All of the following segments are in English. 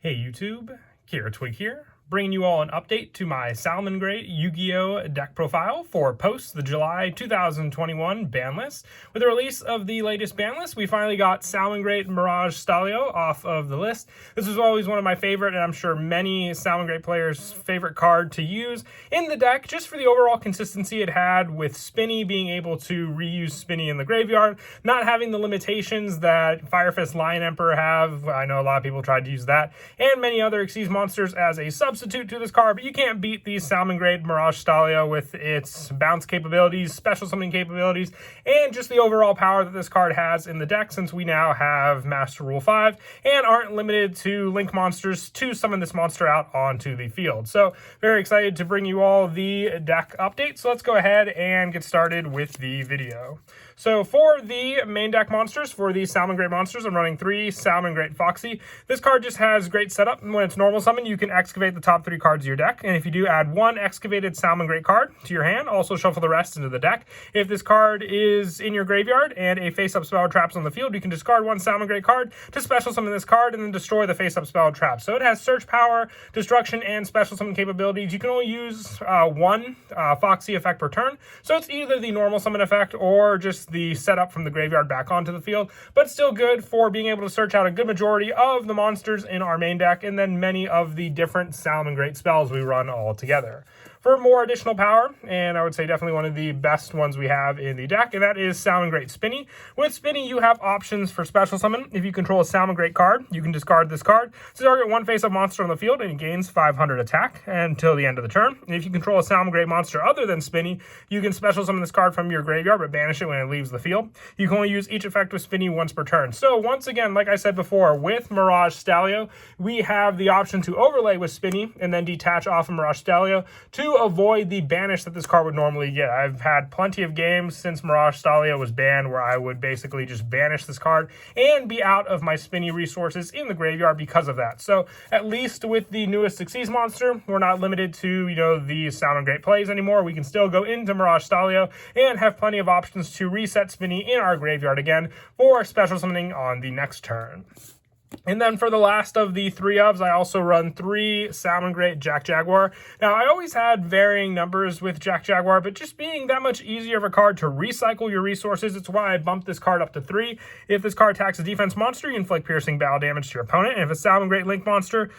Hey YouTube, Kira Twig here, bringing you all an update to my Salamangreat Yugioh deck profile for post the July 2021 ban list. With the release of the latest ban list, we finally got Salamangreat Mirage Stalio off of the list. This was always one of my favorite, and I'm sure many Salamangreat players' favorite card to use in the deck, just for the overall consistency it had with Spinny, being able to reuse Spinny in the graveyard, not having the limitations that Firefist Lion Emperor have. I know a lot of people tried to use that, and many other Xyz monsters as a substitute to this card, but you can't beat the Salamangreat Mirage Stalio with its bounce capabilities, special summoning capabilities, and just the overall power that this card has in the deck, since we now have Master Rule 5 and aren't limited to link monsters to summon this monster out onto the field. So very excited to bring you all the deck update. So let's go ahead and get started with the video. So for the main deck monsters, for the Salamangreat monsters, I'm running 3 Salamangreat Foxy. This card just has great setup. When it's normal summon, you can excavate the top 3 cards of your deck, and if you do, add 1 excavated Salamangreat card to your hand. Also shuffle the rest into the deck. If this card is in your graveyard and a face-up spell or traps on the field, you can discard 1 Salamangreat card to special summon this card and then destroy the face-up spell or trap. So it has search power, destruction, and special summon capabilities. You can only use 1 Foxy effect per turn, so it's either the normal summon effect or just the setup from the graveyard back onto the field, but still good for being able to search out a good majority of the monsters in our main deck, and then many of the different Salamangreat spells we run all together. For more additional power, and I would say definitely one of the best ones we have in the deck, and that is Salamangreat Spinny. With Spinny, you have options for special summon. If you control a Salamangreat card, you can discard this card to target 1 face-up monster on the field, and it gains 500 attack until the end of the turn. And if you control a Salamangreat monster other than Spinny, you can special summon this card from your graveyard, but banish it when it leaves the field. You can only use each effect with Spinny once per turn. So once again, like I said before, with Mirage Stalio, we have the option to overlay with Spinny and then detach off of Mirage Stalio to avoid the banish that this card would normally get. I've had plenty of games since Mirage Stalio was banned where I would basically just banish this card and be out of my Spinny resources in the graveyard because of that. So at least with the newest Xyz monster, we're not limited to, the Salamangreat plays anymore. We can still go into Mirage Stalio and have plenty of options to reset Spinny in our graveyard again for special summoning on the next turn. And then for the last of the 3 ofs, I also run 3 Salamangreat Jack Jaguar. Now, I always had varying numbers with Jack Jaguar, but just being that much easier of a card to recycle your resources, it's why I bumped this card up to 3. If this card attacks a defense monster, you inflict piercing battle damage to your opponent. And if it's a Salamangreat Link monster,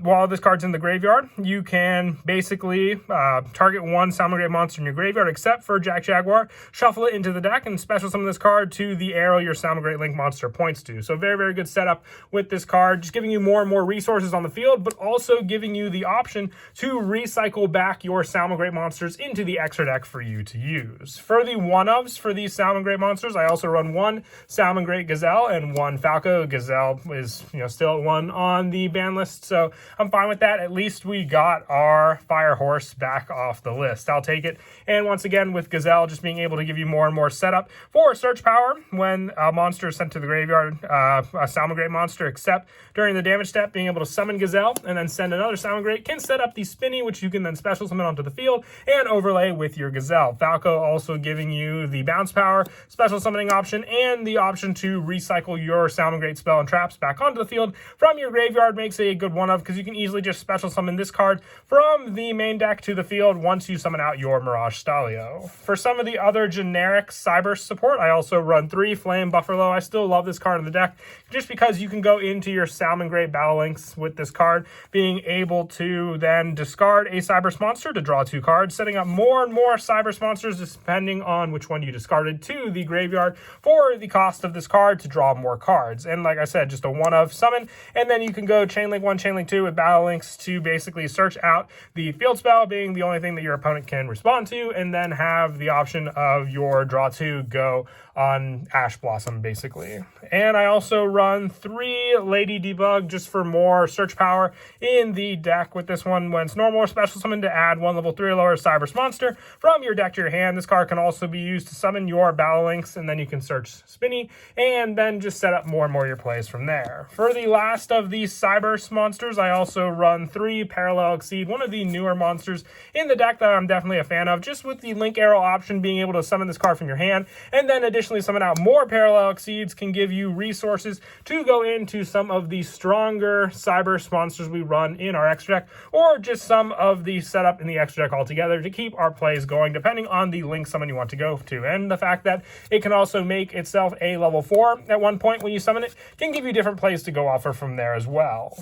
while this card's in the graveyard, you can basically target 1 Salamangreat monster in your graveyard, except for Jack Jaguar, shuffle it into the deck, and special summon this card to the arrow your Salamangreat Link monster points to. So very, very good setup with this card, just giving you more and more resources on the field, but also giving you the option to recycle back your Salamangreat monsters into the extra deck for you to use. For the 1-ofs for these Salamangreat monsters, I also run 1 Salamangreat Gazelle and 1 Falco. Gazelle is still at 1 on the ban list, so I'm fine with that. At least we got our Fire Horse back off the list. I'll take it. And once again, with Gazelle, just being able to give you more and more setup for search power when a monster is sent to the graveyard, a Salamangreat monster, except during the damage step, being able to summon Gazelle and then send another Salamangreat can set up the Spinny, which you can then special summon onto the field and overlay with your Gazelle. Falco also giving you the bounce power, special summoning option, and the option to recycle your Salamangreat spell and traps back onto the field from your graveyard. Makes it a good 1-of because you can easily just special summon this card from the main deck to the field once you summon out your Mirage Stalio. For some of the other generic Cyber support, I also run 3 Flame Buffalo. I still love this card in the deck just because you can go into your Salamangreat Battle Links with this card, being able to then discard a Cyber monster to draw 2 cards, setting up more and more Cyber monsters depending on which one you discarded to the graveyard for the cost of this card to draw more cards. And like I said, just a 1-of summon, and then you can go Chain Link 1, Chain Link 2 with Battle Links to basically search out the field spell being the only thing that your opponent can respond to, and then have the option of your draw 2 go on Ash Blossom basically. And I also run 3 Lady Debug just for more search power in the deck with this one. When it's normal or special summon to add 1 level 3 or lower Cyber monster from your deck to your hand. This card can also be used to summon your Battle Links, and then you can search Spinny and then just set up more and more of your plays from there. For the last of these Cyber monsters, I also run 3 Parallel Exceed, one of the newer monsters in the deck that I'm definitely a fan of, just with the Link Arrow option, being able to summon this card from your hand and then additionally additionally summon out more Parallel Exceeds can give you resources to go into some of the stronger Cyberse monsters we run in our extra deck, or just some of the setup in the extra deck altogether to keep our plays going, depending on the link summon you want to go to. And the fact that it can also make itself a level 4 at one point when you summon it can give you different plays to go off of from there as well.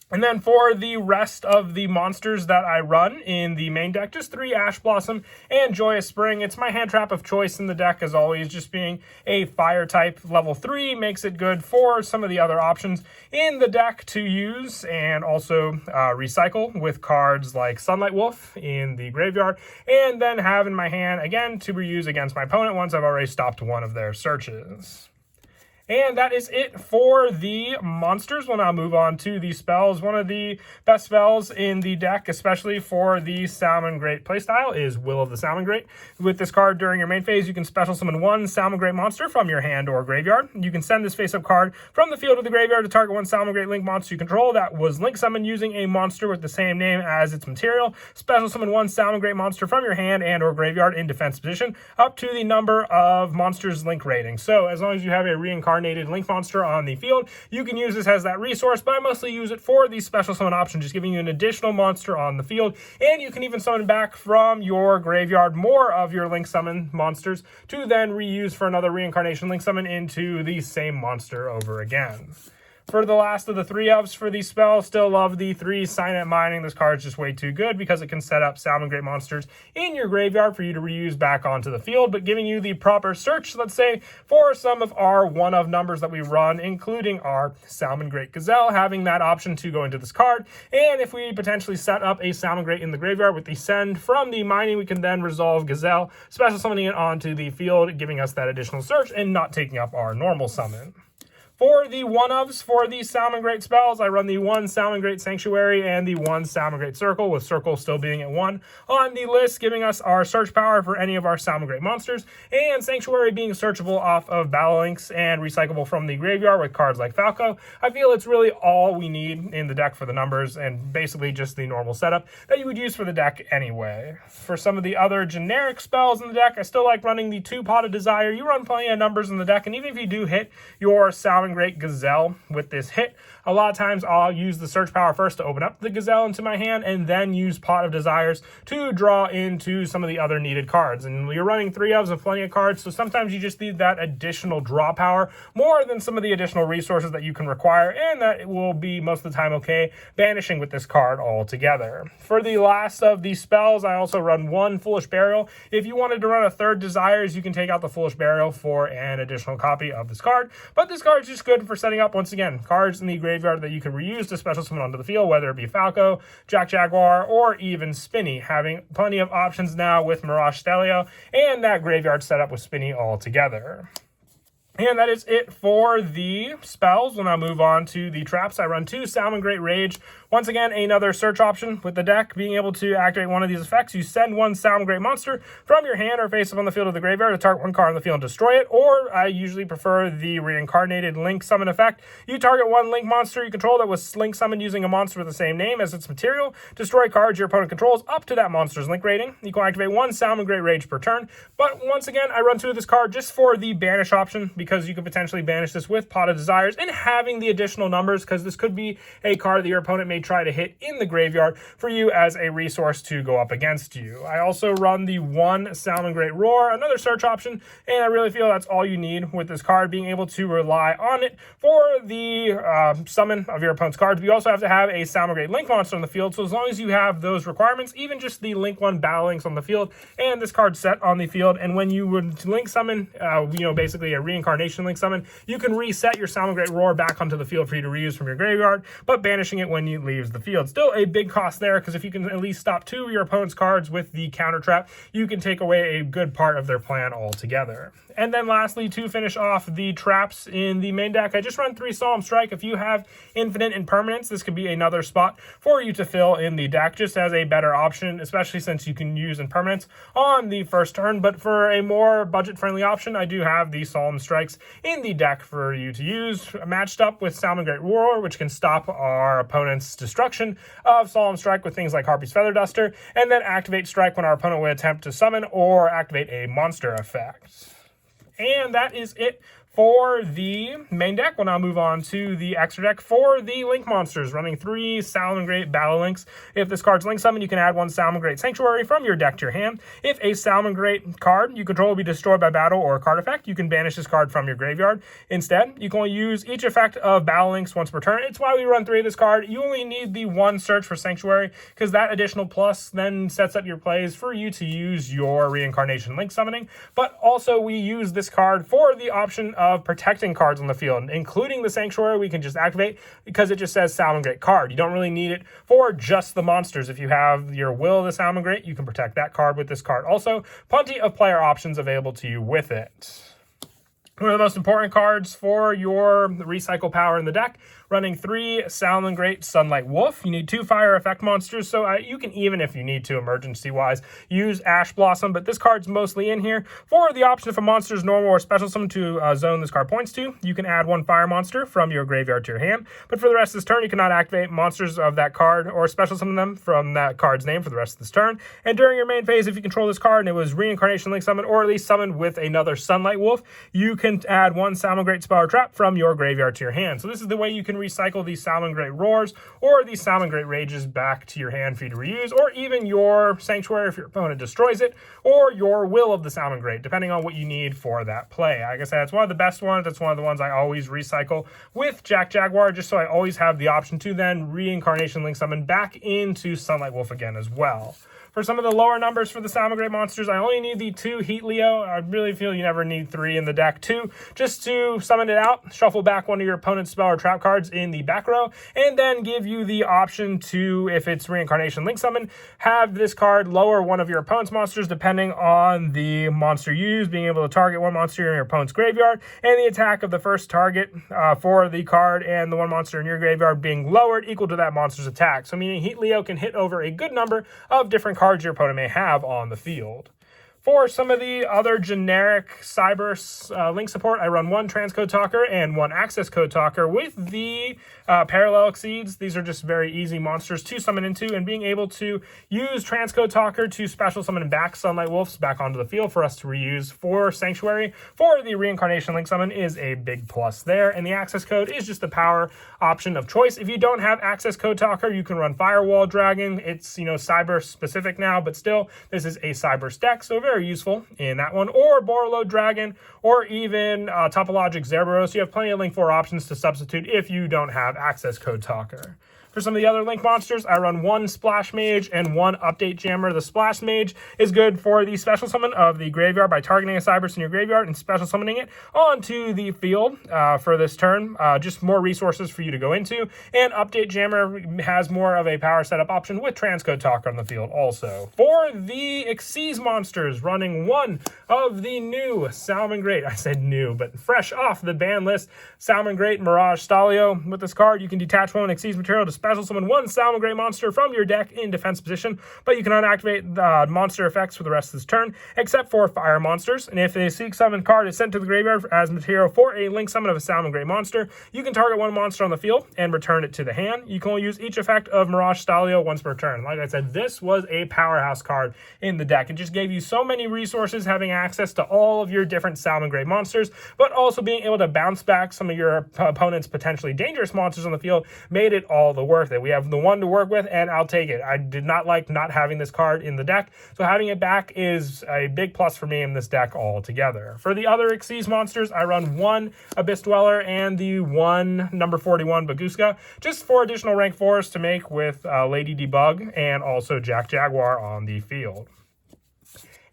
And then for the rest of the monsters that I run in the main deck, just 3 Ash Blossom and Joyous Spring. It's my hand trap of choice in the deck, as always, just being a fire type. Level 3 makes it good for some of the other options in the deck to use, and also recycle with cards like Sunlight Wolf in the graveyard, and then have in my hand, again, to reuse against my opponent once I've already stopped one of their searches. And that is it for the monsters. We'll now move on to the spells. One of the best spells in the deck, especially for the Salamangreat playstyle, is Will of the Salamangreat. With this card during your main phase, you can special summon 1 Salamangreat monster from your hand or graveyard. You can send this face-up card from the field to the graveyard to target 1 Salamangreat link monster you control that was link summoned using a monster with the same name as its material. Special summon 1 Salamangreat monster from your hand and or graveyard in defense position, up to the number of monsters link rating. So as long as you have a reincarnated link monster on the field, you can use this as that resource, but I mostly use it for the special summon option, just giving you an additional monster on the field. And you can even summon back from your graveyard more of your link summon monsters to then reuse for another reincarnation link summon into the same monster over again. For the last of the 3 ofs for these spells, still love the 3 Signet Mining. This card is just way too good because it can set up Salamangreat monsters in your graveyard for you to reuse back onto the field, but giving you the proper search, let's say, for some of our one-of numbers that we run, including our Salamangreat Gazelle, having that option to go into this card. And if we potentially set up a Salamangreat in the graveyard with the send from the mining, we can then resolve Gazelle, special summoning it onto the field, giving us that additional search and not taking up our normal summon. For the one-ofs for the Salamangreat spells, I run the 1 Salamangreat Sanctuary and the 1 Salamangreat Circle, with Circle still being at 1 on the list, giving us our search power for any of our Salamangreat monsters, and Sanctuary being searchable off of Battle Links and recyclable from the graveyard with cards like Falco. I feel it's really all we need in the deck for the numbers, and basically just the normal setup that you would use for the deck anyway. For some of the other generic spells in the deck, I still like running the 2 Pot of Desire. You run plenty of numbers in the deck, and even if you do hit your Salamangreat Gazelle with this hit, a lot of times I'll use the search power first to open up the Gazelle into my hand, and then use Pot of Desires to draw into some of the other needed cards. And you're running 3 ofs of plenty of cards, so sometimes you just need that additional draw power more than some of the additional resources that you can require, and that will be most of the time okay banishing with this card altogether. For the last of these spells, I also run 1 Foolish Burial. If you wanted to run a 3rd Desires, you can take out the Foolish Burial for an additional copy of this card, but this card is just good for setting up, once again, cards in the graveyard that you can reuse to special summon onto the field, whether it be Falco, Jack Jaguar, or even Spinny, having plenty of options now with Mirage Stelio and that graveyard setup with Spinny altogether. And that is it for the spells. We'll now move on to the traps. I run 2 Salamangreat Rage. Once again, another search option with the deck. Being able to activate one of these effects, you send 1 Salamangreat monster from your hand or face up on the field of the graveyard to target 1 card on the field and destroy it. Or I usually prefer the reincarnated Link Summon effect. You target 1 Link monster you control that was Link summoned using a monster with the same name as its material. Destroy cards your opponent controls up to that monster's Link rating. You can activate 1 Salamangreat Rage per turn. But once again, I run 2 of this card just for the banish option, because you could potentially banish this with Pot of Desires and having the additional numbers, because this could be a card that your opponent may try to hit in the graveyard for you as a resource to go up against you. I also run the 1 Salamangreat Roar, another search option, and I really feel that's all you need with this card, being able to rely on it for the summon of your opponent's cards. But you also have to have a Salamangreat Link monster on the field, so as long as you have those requirements, even just the Link 1 Battle Links on the field and this card set on the field, and when you would Link summon, basically a reincarnation Link summon, you can reset your Salamangreat Roar back onto the field for you to reuse from your graveyard, but banishing it when you leaves the field. Still a big cost there, because if you can at least stop 2 of your opponent's cards with the counter trap, you can take away a good part of their plan altogether. And then lastly, to finish off the traps in the main deck, I just run 3 Solemn Strike. If you have Infinite Impermanence, this could be another spot for you to fill in the deck, just as a better option, especially since you can use Impermanence on the first turn. But for a more budget-friendly option, I do have the Solemn Strikes in the deck for you to use, matched up with Salamangreat Roar, which can stop our opponent's destruction of Solemn Strike with things like Harpy's Feather Duster, and then activate Strike when our opponent will attempt to summon or activate a monster effect. And that is it for the main deck. We'll now move on to the extra deck for the Link monsters, running 3 Salamangreat Battle Links. If this card's Link Summon, you can add 1 Salamangreat Sanctuary from your deck to your hand. If a Salamangreat card you control will be destroyed by battle or a card effect, you can banish this card from your graveyard. Instead, you can only use each effect of Battle Links once per turn. It's why we run 3 of this card. You only need the 1 search for Sanctuary, because that additional plus then sets up your plays for you to use your Reincarnation Link Summoning. But also, we use this card for the option of protecting cards on the field, including the Sanctuary. We can just activate because it just says Salamangreat card. You don't really need it for just the monsters. If you have your Will of the Salamangreat, you can protect that card with this card. Also, plenty of player options available to you with it. One of the most important cards for your recycle power in the deck, running 3 Salamangreat Sunlight Wolf. You need 2 fire effect monsters, so you can, even if you need to emergency-wise, use Ash Blossom, but this card's mostly in here. For the option, if a monster is normal or special summon to zone this card points to, you can add 1 fire monster from your graveyard to your hand, but for the rest of this turn, you cannot activate monsters of that card or special summon them from that card's name for the rest of this turn. And during your main phase, if you control this card and it was Reincarnation Link Summon, or at least summoned with another Sunlight Wolf, you can add 1 Salamangreat Spell or Trap from your graveyard to your hand. So this is the way you can recycle these Salamangreat Roars or these Salamangreat Rages back to your hand for you to reuse, or even your Sanctuary if your opponent destroys it, or your Will of the Salamangreat, depending on what you need for that play. Like I said, it's one of the best ones. It's one of the ones I always recycle with Jack Jaguar, just so I always have the option to then Reincarnation Link Summon back into Sunlight Wolf again as well. For some of the lower numbers for the Salamangreat monsters, I only need the 2 Heat Leo. I really feel you never need 3 in the deck. 2, just to summon it out, shuffle back one of your opponent's spell or trap cards in the back row, and then give you the option to, if it's Reincarnation Link Summon, have this card lower one of your opponent's monsters depending on the monster used, being able to target 1 monster in your opponent's graveyard, and the attack of the first target for the card and the 1 monster in your graveyard being lowered equal to that monster's attack. So meaning Heat Leo can hit over a good number of different cards your opponent may have on the field. For some of the other generic Cyber Link support, I run 1 Transcode Talker and 1 Access Code Talker with the Parallel Exceeds. These are just very easy monsters to summon into, and being able to use Transcode Talker to special summon back Sunlight Wolves back onto the field for us to reuse for Sanctuary for the Reincarnation Link Summon is a big plus there, and the Access Code is just the power option of choice. If you don't have Access Code Talker, you can run Firewall Dragon. It's, Cyber specific now, but still, this is a Cyber deck, so very useful in that one, or Borreload Dragon, or even Topologic Zerberus. You have plenty of Link 4 options to substitute if you don't have Access Code Talker. For some of the other Link monsters, I run 1 Splash Mage and 1 Update Jammer. The Splash Mage is good for the special summon of the graveyard by targeting a Cyberus in your graveyard and special summoning it onto the field for this turn. Just more resources for you to go into. And Update Jammer has more of a power setup option with Transcode Talker on the field also. For the Xyz monsters, running 1 of the new Salamangreat, I said new, but fresh off the ban list, Salamangreat Mirage Stalio. With this card, you can detach 1 Xyz material to special summon 1 Salamangreat monster from your deck in defense position, but you cannot activate the monster effects for the rest of this turn, except for fire monsters. And if a Seek Summon card is sent to the graveyard as material for a Link Summon of a Salamangreat monster, you can target 1 monster on the field and return it to the hand. You can only use each effect of Mirage Stalio once per turn. Like I said, this was a powerhouse card in the deck. It just gave you so many resources, having access to all of your different Salamangreat monsters, but also being able to bounce back some of your opponent's potentially dangerous monsters on the field made it all the worth it. We have the 1 to work with, and I'll take it. I did not like not having this card in the deck, so having it back is a big plus for me in this deck altogether. For the other Xyz monsters, I run 1 Abyss Dweller and the 1 number 41 Baguska, just for additional rank 4s to make with Lady Debug and also Jack Jaguar on the field.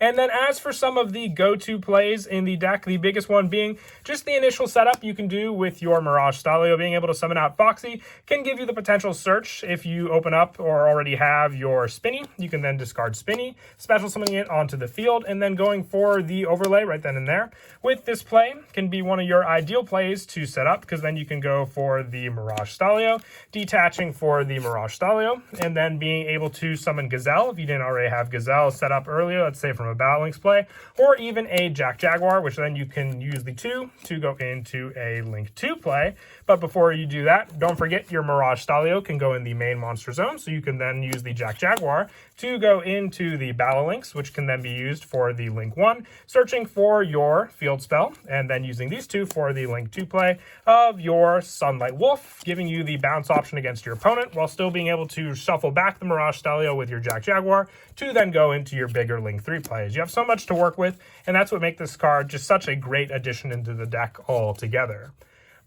And then as for some of the go-to plays in the deck, the biggest one being just the initial setup you can do with your Mirage Stalio. Being able to summon out Foxy can give you the potential search. If you open up or already have your Spinny, you can then discard Spinny, special summoning it onto the field, and then going for the overlay right then and there. With this play, can be one of your ideal plays to set up, because then you can go for the Mirage Stalio, detaching for the Mirage Stalio, and then being able to summon Gazelle. If you didn't already have Gazelle set up earlier, let's say from a a Battle Links play, or even a Jack Jaguar, which then you can use the 2 to go into a Link 2 play. But before you do that, don't forget your Mirage Stalio can go in the main monster zone, so you can then use the Jack Jaguar to go into the Battle Links, which can then be used for the Link 1, searching for your field spell, and then using these 2 for the Link 2 play of your Sunlight Wolf, giving you the bounce option against your opponent, while still being able to shuffle back the Mirage Stalio with your Jack Jaguar to then go into your bigger Link 3 plays. You have so much to work with, and that's what makes this card just such a great addition into the deck altogether.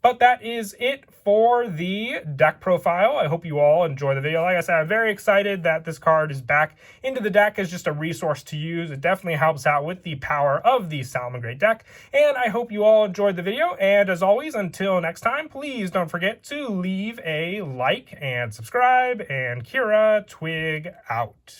But that is it for the deck profile. I hope you all enjoy the video. Like I said, I'm very excited that this card is back into the deck as just a resource to use. It definitely helps out with the power of the Salamangreat deck. And I hope you all enjoyed the video. And as always, until next time, please don't forget to leave a like and subscribe. And Kira Twig out.